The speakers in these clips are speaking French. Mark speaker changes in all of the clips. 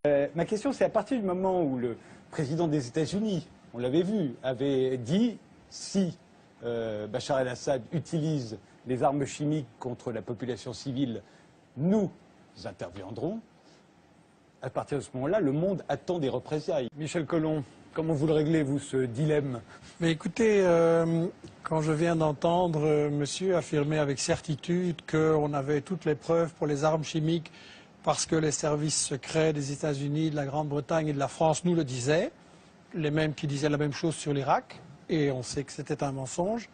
Speaker 1: Ma question, c'est à partir du moment où le président des États-Unis, on l'avait vu, avait dit si Bachar el-Assad utilise les armes chimiques contre la population civile, nous interviendrons. À partir de ce moment-là, le monde attend des représailles. Michel Colomb, comment vous le réglez, vous, ce dilemme?
Speaker 2: Mais écoutez, quand je viens d'entendre monsieur affirmer avec certitude qu'on avait toutes les preuves pour les armes chimiques parce que les services secrets des États-Unis, de la Grande-Bretagne et de la France nous le disaient, les mêmes qui disaient la même chose sur l'Irak, et on sait que c'était un mensonge.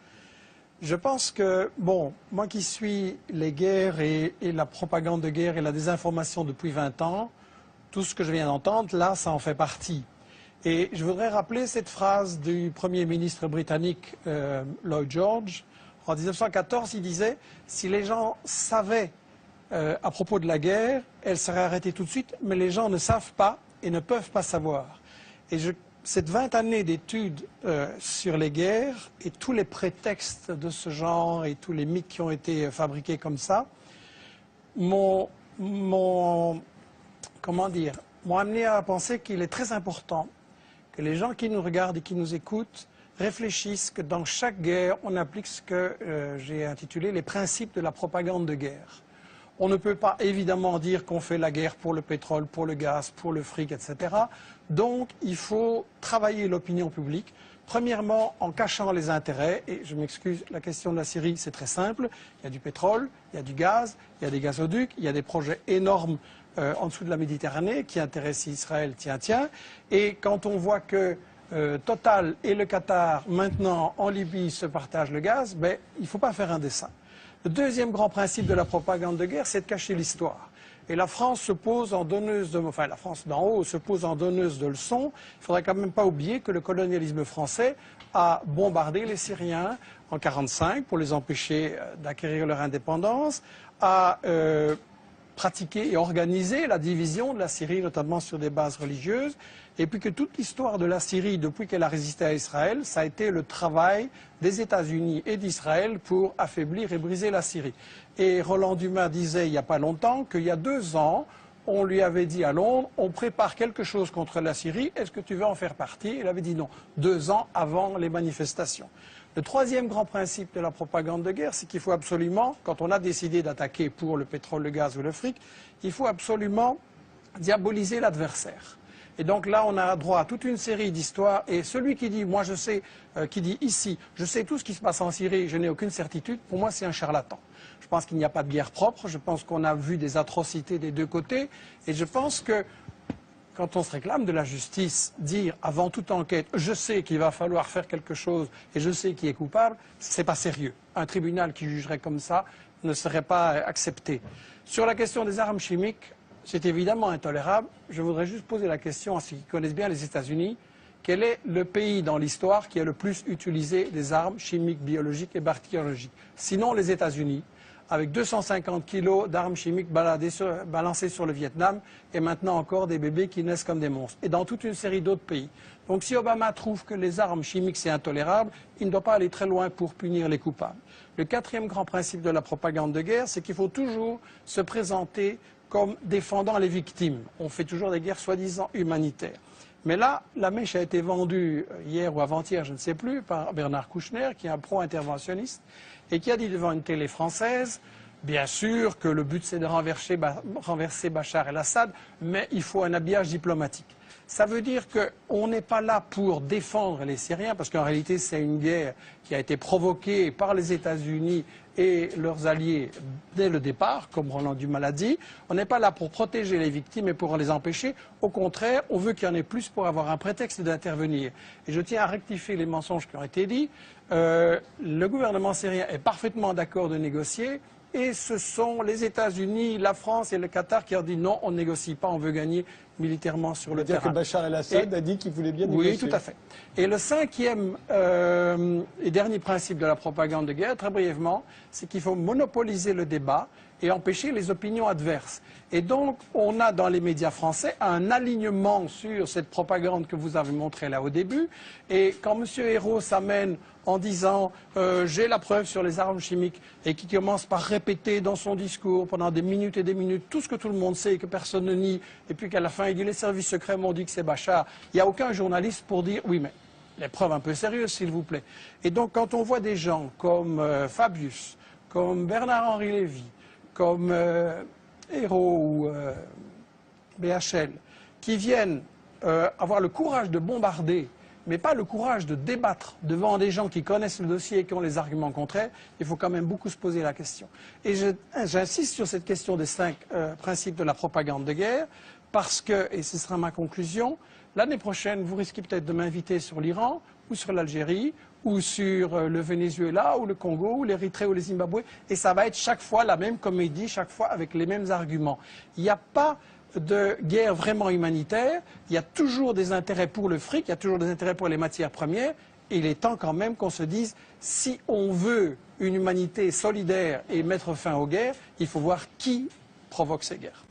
Speaker 2: Je pense que, bon, moi qui suis les guerres et la propagande de guerre et la désinformation depuis 20 ans, tout ce que je viens d'entendre, là, ça en fait partie. Et je voudrais rappeler cette phrase du Premier ministre britannique Lloyd George. En 1914, il disait « Si les gens savaient à propos de la guerre, elle serait arrêtée tout de suite, mais les gens ne savent pas et ne peuvent pas savoir. » Et cette 20 années d'études sur les guerres et tous les prétextes de ce genre et tous les mythes qui ont été fabriqués comme ça m'ont amené à penser qu'il est très important que les gens qui nous regardent et qui nous écoutent réfléchissent que dans chaque guerre, on applique ce que j'ai intitulé les principes de la propagande de guerre. On ne peut pas évidemment dire qu'on fait la guerre pour le pétrole, pour le gaz, pour le fric, etc. Donc il faut travailler l'opinion publique. Premièrement, en cachant les intérêts, et je m'excuse, la question de la Syrie, c'est très simple. Il y a du pétrole, il y a du gaz, il y a des gazoducs, il y a des projets énormes en dessous de la Méditerranée qui intéressent Israël, tiens. Et quand on voit que Total et le Qatar, maintenant en Libye, se partagent le gaz, ben, il ne faut pas faire un dessin. Le deuxième grand principe de la propagande de guerre, c'est de cacher l'histoire. Et la France se pose en donneuse enfin la France d'en haut se pose en donneuse de leçons. Il ne faudrait quand même pas oublier que le colonialisme français a bombardé les Syriens en 1945 pour les empêcher d'acquérir leur indépendance, a pratiqué et organisé la division de la Syrie, notamment sur des bases religieuses, et puis que toute l'histoire de la Syrie, depuis qu'elle a résisté à Israël, ça a été le travail des États-Unis et d'Israël pour affaiblir et briser la Syrie. Et Roland Dumas disait il n'y a pas longtemps qu'il y a 2 ans, on lui avait dit à Londres, on prépare quelque chose contre la Syrie, est-ce que tu veux en faire partie? Il avait dit non, 2 ans avant les manifestations. Le troisième grand principe de la propagande de guerre, c'est qu'il faut absolument, quand on a décidé d'attaquer pour le pétrole, le gaz ou le fric, il faut absolument diaboliser l'adversaire. Et donc là, on a droit à toute une série d'histoires. Et celui qui dit, moi je sais, qui dit ici, je sais tout ce qui se passe en Syrie, je n'ai aucune certitude, pour moi c'est un charlatan. Je pense qu'il n'y a pas de guerre propre, je pense qu'on a vu des atrocités des deux côtés. Et je pense que quand on se réclame de la justice, dire avant toute enquête, je sais qu'il va falloir faire quelque chose et je sais qui est coupable, c'est pas sérieux. Un tribunal qui jugerait comme ça ne serait pas accepté. Sur la question des armes chimiques, c'est évidemment intolérable. Je voudrais juste poser la question à ceux qui connaissent bien les États-Unis. Quel est le pays dans l'histoire qui a le plus utilisé des armes chimiques, biologiques et bactériologiques? Sinon les États-Unis, avec 250 kilos d'armes chimiques balancées sur le Vietnam et maintenant encore des bébés qui naissent comme des monstres. Et dans toute une série d'autres pays. Donc si Obama trouve que les armes chimiques c'est intolérable, il ne doit pas aller très loin pour punir les coupables. Le quatrième grand principe de la propagande de guerre, c'est qu'il faut toujours se présenter comme défendant les victimes. On fait toujours des guerres soi-disant humanitaires. Mais là, la mèche a été vendue hier ou avant-hier, je ne sais plus, par Bernard Kouchner, qui est un pro-interventionniste, et qui a dit devant une télé française, bien sûr que le but c'est de renverser Bachar el-Assad, mais il faut un habillage diplomatique. Ça veut dire qu'on n'est pas là pour défendre les Syriens, parce qu'en réalité c'est une guerre qui a été provoquée par les États-Unis et leurs alliés dès le départ, comme Roland Dumas l'a dit. On n'est pas là pour protéger les victimes et pour les empêcher. Au contraire, on veut qu'il y en ait plus pour avoir un prétexte d'intervenir. Et je tiens à rectifier les mensonges qui ont été dits. Le gouvernement syrien est parfaitement d'accord de négocier. Et ce sont les États-Unis, la France et le Qatar qui ont dit non, on ne négocie pas, on veut gagner militairement sur le terrain.
Speaker 1: C'est-à-dire que Bachar el-Assad a dit qu'il voulait bien négocier.
Speaker 2: Oui, tout à fait. Et le cinquième et dernier principe de la propagande de guerre, très brièvement, c'est qu'il faut monopoliser le débat et empêcher les opinions adverses. Et donc, on a dans les médias français un alignement sur cette propagande que vous avez montrée là au début. Et quand M. Hérault s'amène en disant j'ai la preuve sur les armes chimiques et qui commence par répéter dans son discours pendant des minutes et des minutes tout ce que tout le monde sait et que personne ne nie, et puis qu'à la fin il dit les services secrets m'ont dit que c'est Bachar, il n'y a aucun journaliste pour dire oui mais les preuves un peu sérieuses s'il vous plaît. Et donc quand on voit des gens comme Fabius, comme Bernard-Henri Lévy, comme Hérault ou BHL, qui viennent avoir le courage de bombarder, mais pas le courage de débattre devant des gens qui connaissent le dossier et qui ont les arguments contraires, il faut quand même beaucoup se poser la question. Et j'insiste sur cette question des 5 principes de la propagande de guerre, parce que, et ce sera ma conclusion, l'année prochaine, vous risquez peut-être de m'inviter sur l'Iran, ou sur l'Algérie, ou sur le Venezuela, ou le Congo, ou l'Érythrée, ou le Zimbabwe, et ça va être chaque fois la même comédie, chaque fois avec les mêmes arguments. Il n'y a pas de guerre vraiment humanitaire, il y a toujours des intérêts pour le fric, il y a toujours des intérêts pour les matières premières, et il est temps quand même qu'on se dise, si on veut une humanité solidaire et mettre fin aux guerres, il faut voir qui provoque ces guerres.